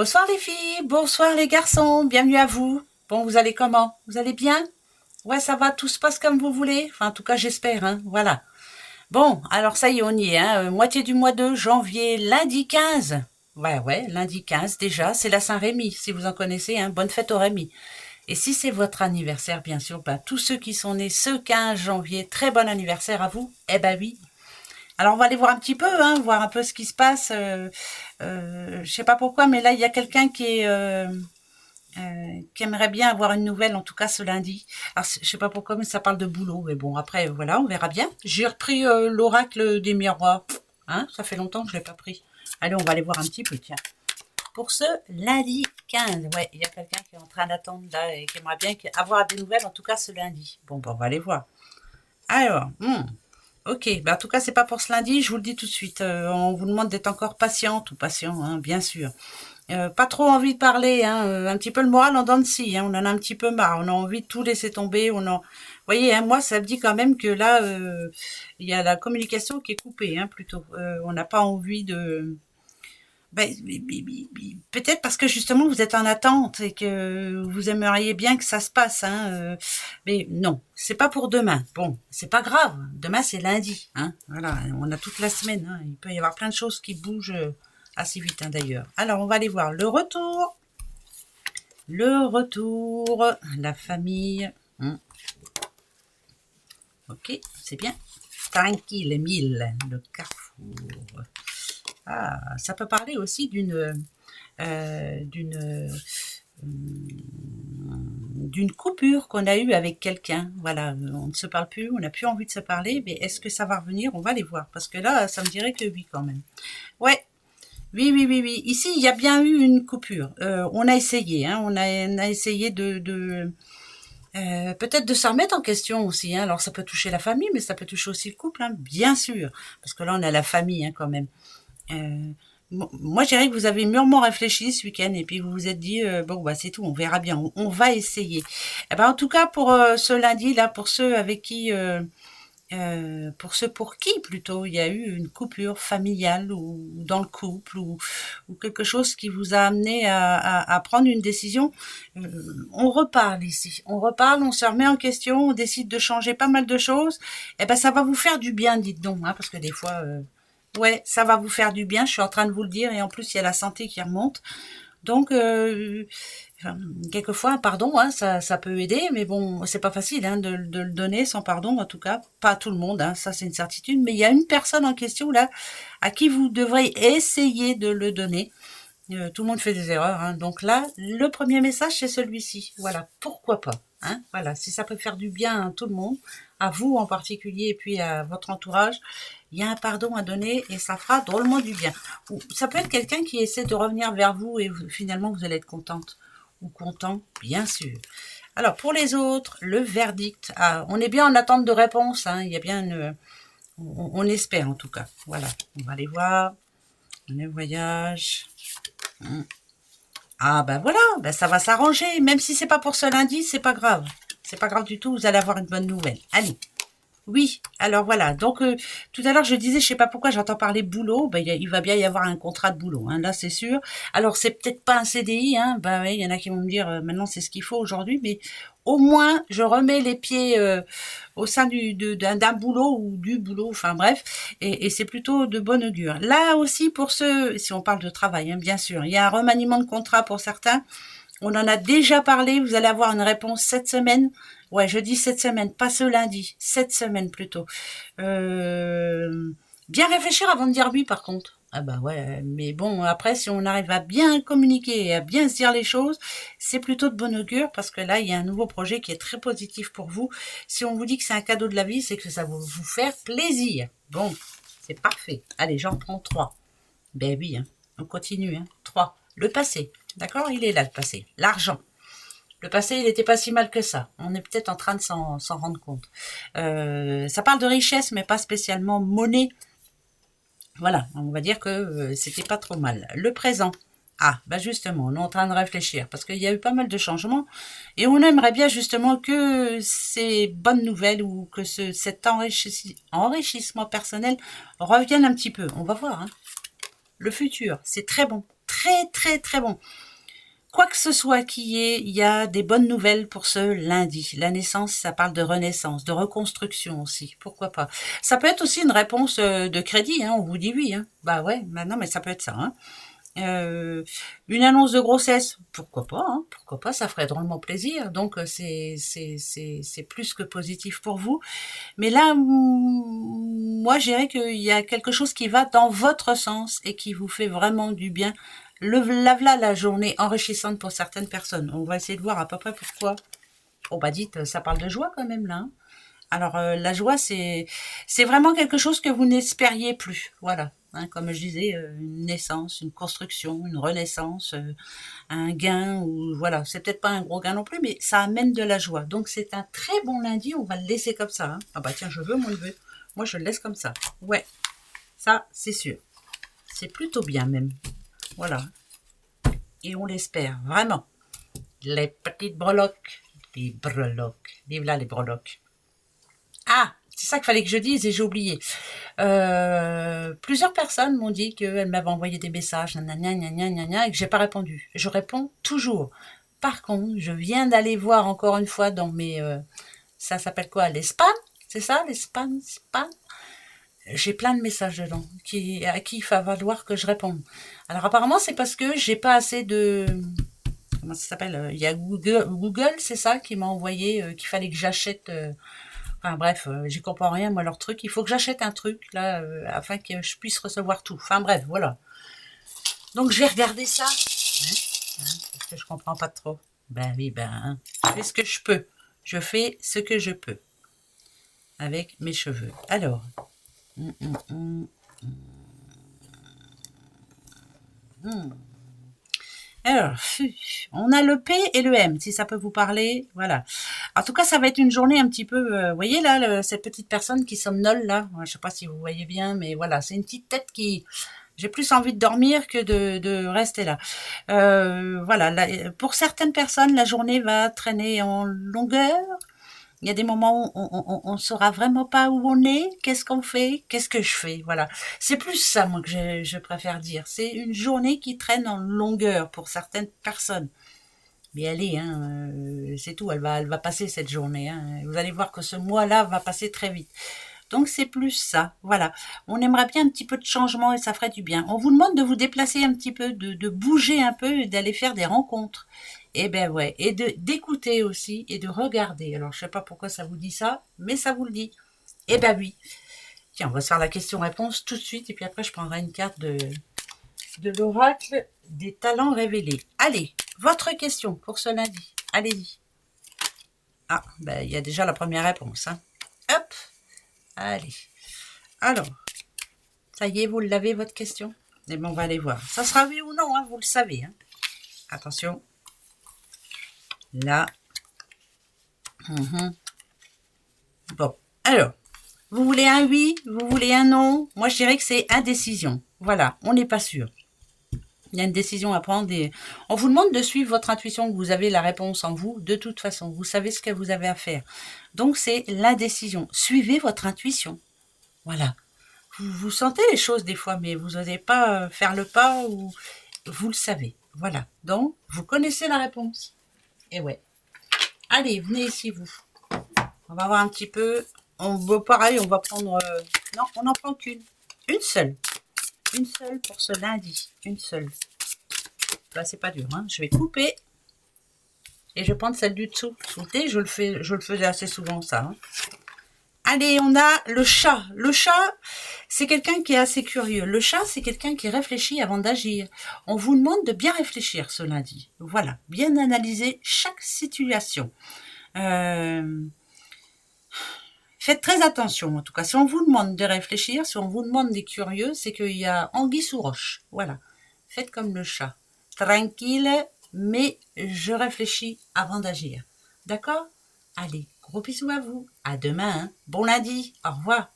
Bonsoir les filles, bonsoir les garçons, bienvenue à vous. Bon, vous allez comment? Vous allez bien? Ouais, ça va, tout se passe comme vous voulez. Enfin, en tout cas, j'espère, hein, voilà. Bon, alors ça y est, on y est, hein, moitié du mois de janvier, lundi 15. Ouais, lundi 15 déjà, c'est la Saint-Rémy, si vous en connaissez, hein, bonne fête au Rémy. Et si c'est votre anniversaire, bien sûr, bah, tous ceux qui sont nés ce 15 janvier, très bon anniversaire à vous. Eh ben oui. Alors on va aller voir un petit peu, hein, voir un peu ce qui se passe. Je sais pas pourquoi, mais là il y a quelqu'un qui aimerait bien avoir une nouvelle, en tout cas ce lundi. Alors je sais pas pourquoi, mais ça parle de boulot. Mais bon, après voilà, on verra bien. J'ai repris l'oracle des miroirs. Hein, ça fait longtemps que je l'ai pas pris. Allez, on va aller voir un petit peu, tiens. Pour ce lundi 15, ouais, il y a quelqu'un qui est en train d'attendre là et qui aimerait bien avoir des nouvelles, en tout cas ce lundi. Bon, on va aller voir. Alors, ok, bah en tout cas, c'est pas pour ce lundi, je vous le dis tout de suite. On vous demande d'être encore patiente ou patient, hein, bien sûr. Pas trop envie de parler, hein, un petit peu le moral en dents de scie, hein, on en a un petit peu marre, on a envie de tout laisser tomber, vous voyez, hein, moi, ça me dit quand même que là, il y a la communication qui est coupée, hein, plutôt. On n'a pas envie de... Ben, peut-être parce que justement vous êtes en attente et que vous aimeriez bien que ça se passe, hein. Mais non, c'est pas pour demain. Bon, c'est pas grave. Demain c'est lundi, hein. Voilà, on a toute la semaine. Hein. Il peut y avoir plein de choses qui bougent assez vite, hein, d'ailleurs. Alors on va aller voir le retour. Le retour, la famille. Ok, c'est bien. Tranquille, mille, le carrefour. Ah, ça peut parler aussi d'une coupure qu'on a eue avec quelqu'un. Voilà, on ne se parle plus, on n'a plus envie de se parler, mais est-ce que ça va revenir? On va les voir, parce que là, ça me dirait que oui quand même. Ouais, oui. Ici, il y a bien eu une coupure. On a essayé, hein, on a essayé peut-être de se remettre en question aussi. Hein. Alors, ça peut toucher la famille, mais ça peut toucher aussi le couple, hein, bien sûr, parce que là, on a la famille, hein, quand même. Euh, Moi, je dirais que vous avez mûrement réfléchi ce week-end et puis vous vous êtes dit, bon, bah, c'est tout, on verra bien, on va essayer. Eh ben, en tout cas, pour ce lundi, là, pour ceux avec qui, pour ceux pour qui plutôt, il y a eu une coupure familiale ou dans le couple ou quelque chose qui vous a amené à prendre une décision, euh, on reparle ici. On reparle, on se remet en question, on décide de changer pas mal de choses. Eh ben, ça va vous faire du bien, dites donc, hein, parce que des fois, ouais, ça va vous faire du bien, je suis en train de vous le dire, et en plus il y a la santé qui remonte. Donc, enfin, quelquefois, un pardon, hein, ça peut aider, mais bon, c'est pas facile hein, de le donner sans pardon, en tout cas, pas à tout le monde, hein, ça c'est une certitude, mais il y a une personne en question là à qui vous devrez essayer de le donner. Tout le monde fait des erreurs, hein, donc là, le premier message c'est celui-ci. Voilà, pourquoi pas. Hein, voilà, si ça peut faire du bien à tout le monde, à vous en particulier et puis à votre entourage, il y a un pardon à donner et ça fera drôlement du bien. Ou ça peut être quelqu'un qui essaie de revenir vers vous et finalement vous allez être contente ou content, bien sûr. Alors pour les autres, le verdict. Ah, on est bien en attente de réponse. Hein, il y a bien on espère en tout cas. Voilà, on va aller voir. On est voyage. Ah ben voilà, ben ça va s'arranger. Même si c'est pas pour ce lundi, c'est pas grave. C'est pas grave du tout. Vous allez avoir une bonne nouvelle. Allez. Oui, alors voilà. Donc tout à l'heure je disais, je sais pas pourquoi j'entends parler boulot. Ben il va bien y avoir un contrat de boulot, hein, là c'est sûr. Alors c'est peut-être pas un CDI, hein. Ben oui, il y en a qui vont me dire maintenant c'est ce qu'il faut aujourd'hui, mais au moins je remets les pieds au sein d'un boulot ou du boulot, enfin bref, et c'est plutôt de bon augure. Là aussi pour ceux, si on parle de travail, hein, bien sûr, il y a un remaniement de contrat pour certains. On en a déjà parlé, vous allez avoir une réponse cette semaine. Ouais, je dis cette semaine, pas ce lundi, cette semaine plutôt. Bien réfléchir avant de dire oui par contre. Ah bah ouais, mais bon, après, si on arrive à bien communiquer et à bien se dire les choses, c'est plutôt de bon augure parce que là, il y a un nouveau projet qui est très positif pour vous. Si on vous dit que c'est un cadeau de la vie, c'est que ça va vous faire plaisir. Bon, c'est parfait. Allez, j'en prends 3. Ben oui, hein. On continue. Hein. 3. Le passé. D'accord. Il est là, le passé. L'argent. Le passé, il n'était pas si mal que ça. On est peut-être en train de s'en rendre compte. Ça parle de richesse, mais pas spécialement monnaie. Voilà, on va dire que c'était pas trop mal. Le présent. Ah, bah justement, on est en train de réfléchir parce qu'il y a eu pas mal de changements et on aimerait bien justement que ces bonnes nouvelles ou que cet enrichissement personnel revienne un petit peu. On va voir. Hein. Le futur, c'est très bon. très très très bon. Quoi que ce soit qui est, il y a des bonnes nouvelles pour ce lundi. La naissance, ça parle de renaissance, de reconstruction aussi. Pourquoi pas? Ça peut être aussi une réponse de crédit, hein, on vous dit oui. Hein. Bah ouais, bah non, mais ça peut être ça. Hein. Une annonce de grossesse, pourquoi pas, hein, pourquoi pas, ça ferait drôlement plaisir. Donc c'est plus que positif pour vous. Mais là, moi, je dirais qu'il y a quelque chose qui va dans votre sens et qui vous fait vraiment du bien. Là, la journée enrichissante pour certaines personnes. On va essayer de voir à peu près pourquoi. Oh bah dites, ça parle de joie quand même là. Hein. Alors la joie, c'est vraiment quelque chose que vous n'espériez plus. Voilà. Hein, comme je disais, une naissance, une construction, une renaissance, un gain, ou voilà, c'est peut-être pas un gros gain non plus, mais ça amène de la joie. Donc c'est un très bon lundi, on va le laisser comme ça. Hein. Ah bah tiens, je veux mon neveu. Moi je le laisse comme ça. Ouais, ça c'est sûr. C'est plutôt bien même. Voilà. Et on l'espère, vraiment. Les petites breloques. Les breloques. Vive là les breloques. Ah, c'est ça qu'il fallait que je dise et j'ai oublié. Plusieurs personnes m'ont dit qu'elles m'avaient envoyé des messages, et que j'ai pas répondu. Je réponds toujours. Par contre, je viens d'aller voir encore une fois dans mes... ça s'appelle quoi? Les spams? C'est ça, les spams? J'ai plein de messages dedans à qui il va falloir que je réponde. Alors apparemment, c'est parce que j'ai pas assez de... Comment ça s'appelle? Il y a Google, c'est ça, qui m'a envoyé qu'il fallait que j'achète... Enfin bref, j'y comprends rien, moi, leur truc. Il faut que j'achète un truc, là, afin que je puisse recevoir tout. Enfin bref, voilà. Donc, je vais regarder ça. Parce que je comprends pas trop. Ben oui, je fais ce que je peux. Je fais ce que je peux. Avec mes cheveux. Alors. Alors, on a le P et le M, si ça peut vous parler. Voilà. En tout cas, ça va être une journée un petit peu... vous voyez là, cette petite personne qui somnole là. Je sais pas si vous voyez bien, mais voilà. C'est une petite tête qui... J'ai plus envie de dormir que de rester là. Voilà. Là, pour certaines personnes, la journée va traîner en longueur. Il y a des moments où on saura vraiment pas où on est, qu'est-ce qu'on fait, qu'est-ce que je fais, voilà. C'est plus ça, moi, que je préfère dire. C'est une journée qui traîne en longueur pour certaines personnes. Mais allez, hein, c'est tout, elle va passer cette journée. Hein. Vous allez voir que ce mois-là va passer très vite. Donc c'est plus ça, voilà. On aimerait bien un petit peu de changement et ça ferait du bien. On vous demande de vous déplacer un petit peu, de bouger un peu et d'aller faire des rencontres. Et ben ouais, et d'écouter aussi et de regarder. Alors je sais pas pourquoi ça vous dit ça, mais ça vous le dit. Et ben oui. Tiens, on va se faire la question-réponse tout de suite et puis après je prendrai une carte de l'oracle des talents révélés. Allez, votre question pour ce lundi. Allez-y. Ah, ben il y a déjà la première réponse. Hein. Hop. Allez. Alors, ça y est, vous l'avez, votre question? Eh bien, on va aller voir. Ça sera oui ou non, hein, vous le savez. Hein. Attention. Là. Bon, alors, vous voulez un oui, vous voulez un non? Moi, je dirais que c'est indécision. Voilà, on n'est pas sûr. Il y a une décision à prendre et on vous demande de suivre votre intuition. Vous avez la réponse en vous, de toute façon. Vous savez ce que vous avez à faire. Donc, c'est l'indécision. Suivez votre intuition. Voilà. Vous sentez les choses des fois, mais vous n'osez pas faire le pas ou vous le savez. Voilà. Donc, vous connaissez la réponse. Et ouais. Allez, venez ici, vous. On va voir un petit peu. Pareil, on va prendre... non, on n'en prend qu'une. Une seule. Une seule pour ce lundi. Une seule. Là, c'est pas dur. Hein. Je vais couper. Et je vais prendre celle du dessous. Souhaitez, je le faisais assez souvent, ça. Hein. Allez, on a le chat. Le chat, c'est quelqu'un qui est assez curieux. Le chat, c'est quelqu'un qui réfléchit avant d'agir. On vous demande de bien réfléchir ce lundi. Voilà, bien analyser chaque situation. Faites très attention, en tout cas. Si on vous demande de réfléchir, si on vous demande des curieux, c'est qu'il y a anguille sous roche. Voilà. Faites comme le chat. Tranquille, mais je réfléchis avant d'agir. D'accord? Allez, gros bisous à vous. À demain. Hein. Bon lundi. Au revoir.